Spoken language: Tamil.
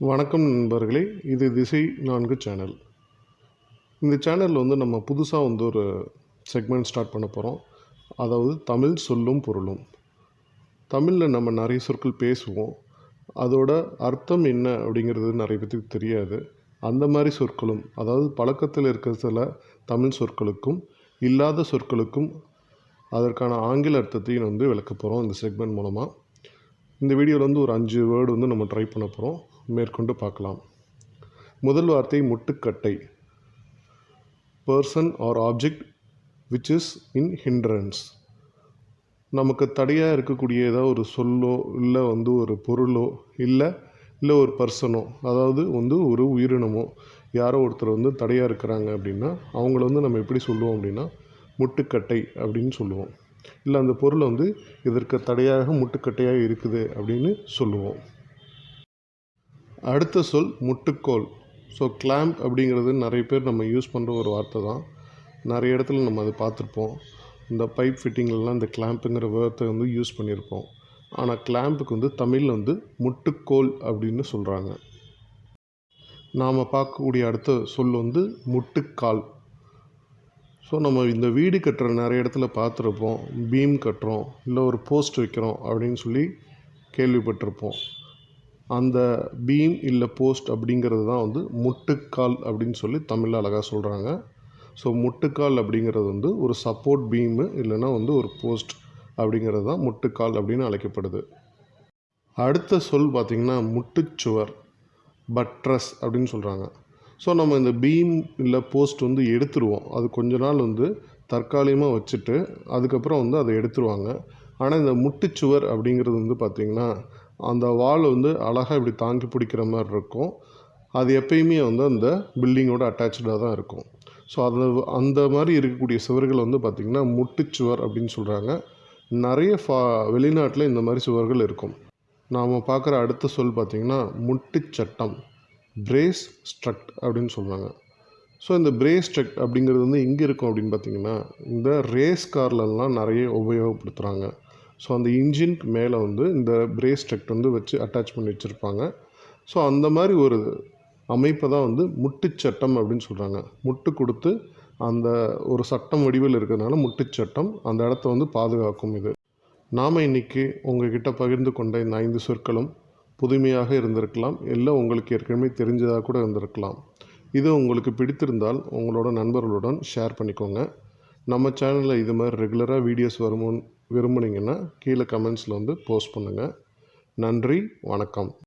வணக்கம் நண்பர்களே, இது திசை 4 சேனல். இந்த சேனலில் நம்ம புதுசாக ஒரு செக்மெண்ட் ஸ்டார்ட் பண்ண போகிறோம். அதாவது தமிழ் சொல்லும் பொருளும். தமிழில் நம்ம நிறைய சொற்கள் பேசுவோம். அதோட அர்த்தம் என்ன அப்படிங்கிறது நிறைய பேருக்கு தெரியாது. அந்த மாதிரி சொற்களும், அதாவது பழக்கத்தில் இருக்கிற சில தமிழ் சொற்களுக்கும் இல்லாத சொற்களுக்கும் அதற்கான ஆங்கில அர்த்தத்தையும் விளக்க போகிறோம் இந்த செக்மெண்ட் மூலமாக. இந்த வீடியோவில் ஒரு 5 வேர்டு நம்ம ட்ரை பண்ண போகிறோம். மேற்கொண்டு பார்க்கலாம். முதல் வார்த்தை முட்டுக்கட்டை. Person or object which is in hindrance. நமக்கு தடையாக இருக்கக்கூடிய ஏதாவது ஒரு சொல்லோ இல்லை ஒரு பொருளோ இல்லை ஒரு பர்சனோ, அதாவது ஒரு உயிரினமோ யாரோ ஒருத்தர் தடையாக இருக்கிறாங்க அப்படின்னா அவங்கள நம்ம எப்படி சொல்லுவோம் அப்படின்னா முட்டுக்கட்டை அப்படின்னு சொல்லுவோம். இல்லை அந்த பொருள் இதற்கு தடையாக முட்டுக்கட்டையாக இருக்குது அப்படின்னு சொல்லுவோம். அடுத்த சொல் முட்டுக்கோல். ஸோ கிளாம்ப் அப்படிங்கிறது நிறைய பேர் நம்ம யூஸ் பண்ணுற ஒரு வார்த்தை தான். நிறைய இடத்துல நம்ம அதை பார்த்துருப்போம். இந்த பைப் ஃபிட்டிங்லலாம் இந்த கிளாம்புங்கிற வார்த்தை யூஸ் பண்ணியிருப்போம். ஆனால் கிளாம்புக்கு தமிழில் முட்டுக்கோல் அப்படின்னு சொல்கிறாங்க. நாம் பார்க்கக்கூடிய அடுத்த சொல் முட்டுக்கால். ஸோ நம்ம இந்த வீடு கட்டுற நிறைய இடத்துல பார்த்துருப்போம். பீம் கட்டுறோம், இல்லை ஒரு போஸ்ட் வைக்கிறோம் அப்படின்னு சொல்லி கேள்விப்பட்டிருப்போம். அந்த பீம் இல்லை போஸ்ட் அப்படிங்கிறது தான் முட்டுக்கால் அப்படின்னு சொல்லி தமிழில் அழகாக சொல்கிறாங்க. ஸோ முட்டுக்கால் அப்படிங்கிறது ஒரு சப்போர்ட் பீமு இல்லைன்னா ஒரு போஸ்ட் அப்படிங்கிறது தான் முட்டுக்கால் அப்படின்னு அழைக்கப்படுது. அடுத்த சொல் பார்த்திங்கன்னா முட்டுச்சுவர், பட்ரஸ் அப்படின்னு சொல்கிறாங்க. ஸோ நம்ம இந்த பீம் இல்லை போஸ்ட் எடுத்துருவோம். அது கொஞ்ச நாள் தற்காலிகமாக வச்சுட்டு அதுக்கப்புறம் அதை எடுத்துருவாங்க. ஆனால் இந்த முட்டுச்சுவர் அப்படிங்கிறது பார்த்திங்கன்னா அந்த வால் அழகாக இப்படி தாங்கி பிடிக்கிற மாதிரி இருக்கும். அது எப்பயுமே அந்த பில்டிங்கோட அட்டாச்சாக தான் இருக்கும். ஸோ அந்த மாதிரி இருக்கக்கூடிய சுவர்கள் பார்த்திங்கன்னா முட்டுச்சுவர் அப்படின்னு சொல்கிறாங்க. நிறைய வெளிநாட்டில் இந்த மாதிரி சுவர்கள் இருக்கும். நாம் பார்க்குற அடுத்த சொல் பார்த்திங்கன்னா முட்டுச்சட்டம், பிரேஸ் ஸ்ட்ரக்ட் அப்படின்னு சொல்கிறாங்க. ஸோ இந்த பிரேஸ் ஸ்ட்ரக்ட் அப்படிங்கிறது எங்கே இருக்கும் அப்படின்னு பார்த்திங்கன்னா இந்த ரேஸ் கார்லலாம் நிறைய உபயோகப்படுத்துகிறாங்க. ஸோ அந்த இன்ஜினுக்கு மேலே இந்த பிரேஸ் ஸ்ட்ரக்ட் வச்சு அட்டாச் பண்ணி வச்சுருப்பாங்க. ஸோ அந்த மாதிரி ஒரு அமைப்பை தான் முட்டுச்சட்டம் அப்படின்னு சொல்கிறாங்க. முட்டு கொடுத்து அந்த ஒரு சட்டம் வடிவில் இருக்கிறதுனால முட்டுச்சட்டம் அந்த இடத்த பாதுகாக்கும். இது நாம் இன்றைக்கி உங்கள்கிட்ட பகிர்ந்து கொண்ட இந்த 5 சொற்களும் புதுமையாக இருந்திருக்கலாம், இல்லை உங்களுக்கு ஏற்கனவே தெரிஞ்சதாக கூட இருந்திருக்கலாம். இது உங்களுக்கு பிடித்திருந்தால் உங்களோட நண்பர்களுடன் ஷேர் பண்ணிக்கோங்க. நம்ம சேனலில் இது மாதிரி ரெகுலராக வீடியோஸ் விரும்புனீங்கன்னா கீழே கமெண்ட்ஸில் போஸ்ட் பண்ணுங்கள். நன்றி, வணக்கம்.